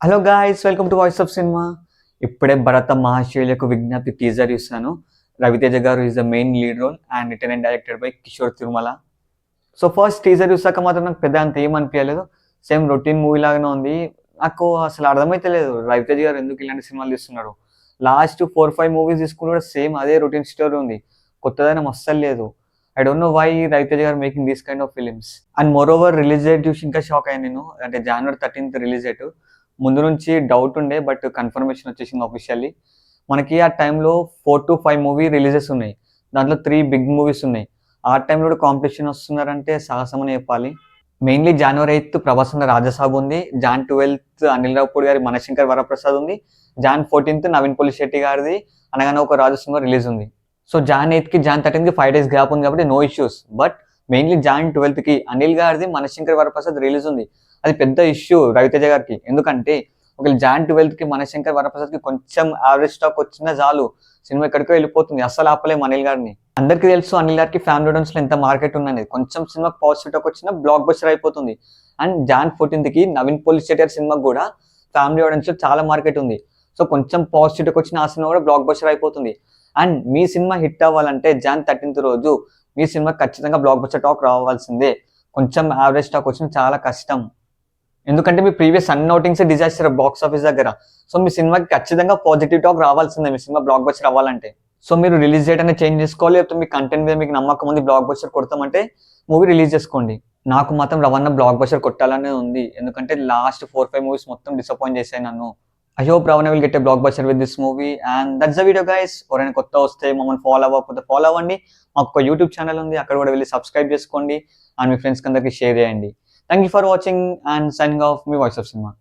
Hello guys, welcome to Voice of Cinema. ఇప్పుడే Bhartha Mahasayulaku Wignyapthi teaser ఇస్తాను. రవితేజ గారు is the main lead role and written and directed by Kishore Tirumala. So first teaser చూసాక మాత్రం నాకు పెద్ద అంత ఏం అనిపించలేదు. సేమ్ రొటీన్ మూవీ లాగానే ఉంది. నాకు అసలు అర్థమైతే లేదు రవితేజ గారు ఎందుకు ఇలాంటి సినిమాలు తీస్తున్నారు. లాస్ట్ 4-5 మూవీస్ తీసుకుని కూడా సేమ్ అదే రొటీన్ స్టోరీ ఉంది. కొత్తదైనా అస్సలు లేదు. I don't know why Raviteja గారు making these kind of films. And moreover release date చూసి ఇంకా షాక్ అయ్యాను నేను. అంటే January 13th రిలీజ్ డేట్. ముందు నుంచి డౌట్ ఉండే, బట్ కన్ఫర్మేషన్ వచ్చేసింది ఆఫీషియల్లీ. మనకి ఆ టైంలో 4-5 మూవీ రిలీజెస్ ఉన్నాయి. దాంట్లో 3 బిగ్ మూవీస్ ఉన్నాయి. ఆ టైంలో కూడా కాంపిటీషన్ వస్తున్నారంటే సాహసం అని చెప్పాలి. మెయిన్లీ January 8th ప్రభాస్ అన్న రాజసాబ్ ఉంది. Jan 12th అనిల్ రావిపూడి గారి మనశంకర్ వరప్రసాద్ ఉంది. Jan 14th నవీన్ పోలిశెట్టి గారిది అనగానే ఒక రాజు సినిమా రిలీజ్ ఉంది. So Jan 8th Jan 13th 5 days gap ఉంది కాబట్టి no issues. But mainly Jan 12th Anil గారిది మనశంకర్ వరప్రసాద్ రిలీజ్ ఉంది. అది పెద్ద ఇష్యూ రవితేజ గారికి. ఎందుకంటే ఒకవేళ Jan 12th మనశంకర్ వరప్రసాద్కి కొంచెం యావరేజ్ స్టాక్ వచ్చినా చాలు, సినిమా ఎక్కడికో వెళ్ళిపోతుంది. అస్సలు ఆపలేము అనిల్ గారిని. అందరికీ తెలుసు అనిల్ గారికి ఫ్యామిలీ ఆడియన్స్ లో ఎంత మార్కెట్ ఉందనేది. కొంచెం సినిమా పాజిటివ్ టాక్ వచ్చినా బ్లాక్ బస్టర్ అయిపోతుంది. And Jan 14th Naveen Polishetty గారి సినిమాకి కూడా ఫ్యామిలీ ఆడియన్స్ లో చాలా మార్కెట్ ఉంది. సో కొంచెం పాజిటివ్ టాక్ వచ్చిన ఆ సినిమా కూడా బ్లాక్ బస్టర్ అయిపోతుంది. అండ్ మీ సినిమా హిట్ అవ్వాలంటే Jan 13th రోజు మీ సినిమా ఖచ్చితంగా బ్లాక్ బస్టర్ టాక్ రావాల్సిందే. కొంచెం యావరేజ్ టాక్ వచ్చిన చాలా కష్టం. ఎందుకంటే మీ ప్రీవియస్ అన్ని అవుటింగ్స్ డిజాస్టర్ బాక్స్ ఆఫీస్ దగ్గర. సో మీ సినిమాకి ఖచ్చితంగా పాజిటివ్ టాక్ రావాల్సిందే మీ సినిమా బ్లాక్ బస్టర్ అవ్వాలంటే. సో మీరు రిలీజ్ డేట్ అనేది చేంజ్ చేసుకోవాలి, లేకపోతే మీ కంటెంట్ మీద మీకు నమ్మకం ఉంది బ్లాక్ బస్టర్ కొడతామంటే మూవీ రిలీజ్ చేసుకోండి. నాకు మాత్రం రవణ బ్లాక్ బస్టర్ కొట్టాలనే ఉంది. ఎందుకంటే లాస్ట్ 4-5 మూవీస్ మొత్తం డిసప్పాయింట్ చేశాయి నన్ను. I hope Ravana will get a block buster with this movie. And that's the video guys. ఎవరైనా కొత్త వస్తే మమ్మల్ని ఫాలో అవ్వకపోతే ఫాలో అవ్వండి. మాకు ఒక యూట్యూబ్ ఛానల్ ఉంది, అక్కడ కూడా వెళ్ళి సబ్స్క్రైబ్ చేసుకోండి. అండ్ మీ ఫ్రెండ్స్కి అందరికీ షేర్ చేయండి. Thank you for watching and signing off. Me Voice of Cinema.